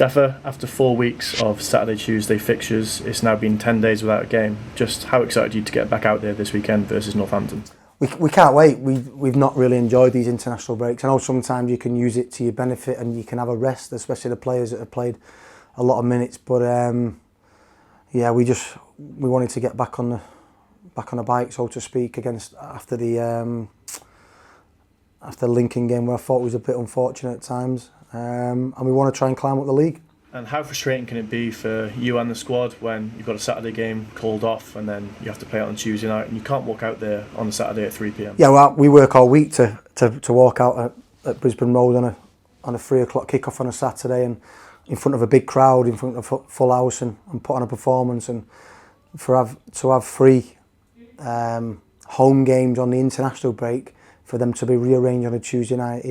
Gaffer, after 4 weeks of Saturday-Tuesday fixtures, it's now been 10 days without a game. Just how excited are you to get back out there this weekend versus Northampton? We can't wait. We've not really enjoyed these international breaks. I know sometimes you can use it to your benefit and you can have a rest, especially the players that have played a lot of minutes. But yeah, we wanted to get back on the bike, so to speak, after the Lincoln game, where I thought it was a bit unfortunate at times. And we want to try and climb up the league. And how frustrating can it be for you and the squad when you've got a Saturday game called off and then you have to play it on Tuesday night and you can't walk out there on a Saturday at 3 p.m? Yeah, well, we work all week to walk out at Brisbane Road on a 3 o'clock kickoff on a Saturday, and in front of a big crowd, in front of a full house, and put on a performance. And to have 3 home games on the international break, for them to be rearranged on a Tuesday night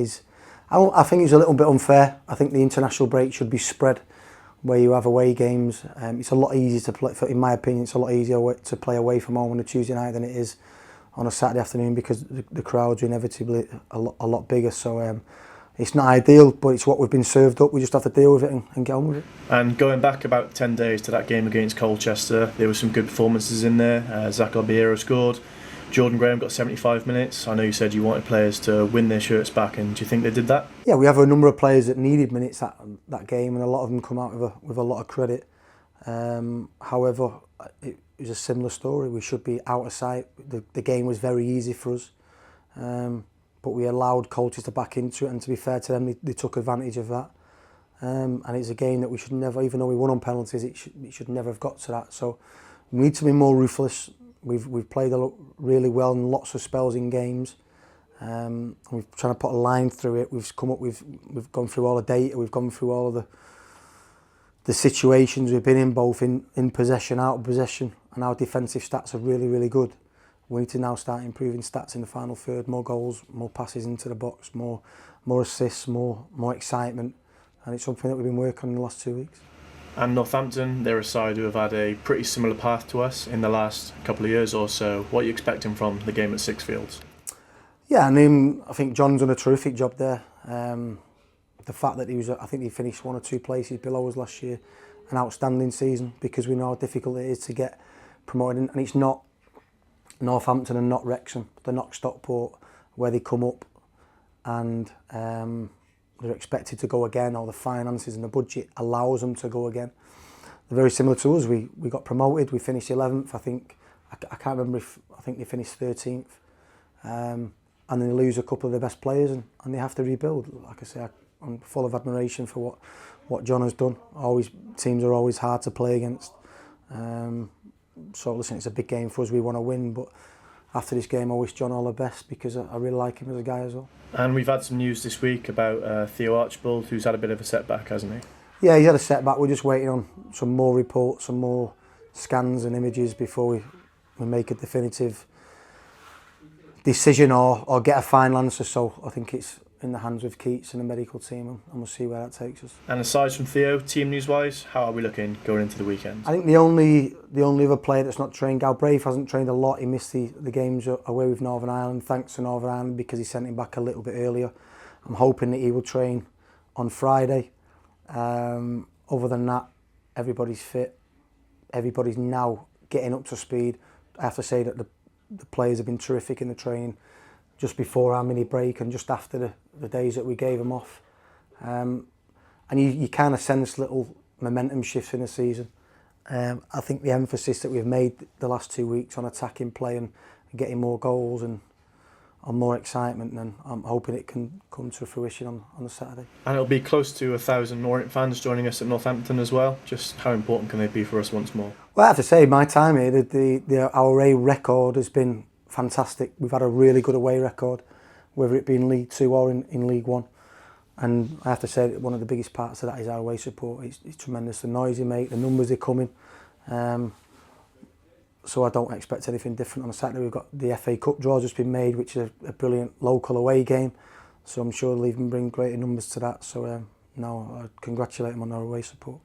I think it's a little bit unfair. I think the international break should be spread, where you have away games. It's a lot easier to play, in my opinion, it's a lot easier to play away from home on a Tuesday night than it is on a Saturday afternoon, because the crowds are inevitably a lot bigger. So it's not ideal, but it's what we've been served up. We just have to deal with it and get on with it. And going back about 10 days to that game against Colchester, there were some good performances in there. Zach Albiero scored. Jordan Graham got 75 minutes. I know you said you wanted players to win their shirts back, and do you think they did that? Yeah, we have a number of players that needed minutes that game, and a lot of them come out with a lot of credit. However, it was a similar story. We should be out of sight. The game was very easy for us, but we allowed Colchester back into it, and to be fair to them, they took advantage of that. And it's a game that we should never, even though we won on penalties, it should never have got to that. So we need to be more ruthless. We've played really well in lots of spells in games. We're trying to put a line through it. We've gone through all the data. We've gone through all of the situations we've been in, both in possession, out of possession, and our defensive stats are really good. We need to now start improving stats in the final third. More goals, more passes into the box, more assists, more excitement, and it's something that we've been working on in the last 2 weeks. And Northampton, they're a side who have had a pretty similar path to us in the last couple of years or so. What are you expecting from the game at Sixfields? Yeah, I think John's done a terrific job there. The fact that I think he finished 1 or 2 places below us last year, an outstanding season, because we know how difficult it is to get promoted. And it's not Northampton and not Wrexham, they're not Stockport, where they come up and they're expected to go again, or the finances and the budget allows them to go again. They're very similar to us. We got promoted, we finished 11th, I think. I can't remember I think they finished 13th. And then they lose a couple of their best players and they have to rebuild. Like I say, I'm full of admiration for what John has done. Teams are always hard to play against. So listen, it's a big game for us, we want to win, but after this game I wish John all the best, because I really like him as a guy as well. And we've had some news this week about Theo Archibald, who's had a bit of a setback, hasn't he? Yeah, he had a setback. We're just waiting on some more reports, some more scans and images before we make a definitive decision or get a final answer. So I think it's in the hands of Keats and the medical team, and we'll see where that takes us. And aside from Theo, team news-wise, how are we looking going into the weekend? I think the only other player that's not trained, Galbraith, hasn't trained a lot. He missed the games away with Northern Ireland, thanks to Northern Ireland, because he sent him back a little bit earlier. I'm hoping that he will train on Friday. Other than that, everybody's fit. Everybody's now getting up to speed. I have to say that the players have been terrific in the training, just before our mini break and just after the days that we gave them off. And you kind of sense little momentum shifts in the season. I think the emphasis that we've made the last 2 weeks on attacking play and getting more goals and on more excitement, and I'm hoping it can come to fruition on the Saturday. And it'll be close to 1,000 Orient fans joining us at Northampton as well. Just how important can they be for us once more? Well, I have to say, my time here, our away record has been fantastic. We've had a really good away record, whether it be in League 2 or in League 1. And I have to say that one of the biggest parts of that is our away support. It's tremendous. The noise they make, the numbers they're coming. So I don't expect anything different on a Saturday. We've got the FA Cup draw just been made, which is a brilliant local away game. So I'm sure they'll even bring greater numbers to that. So no, I congratulate them on their away support.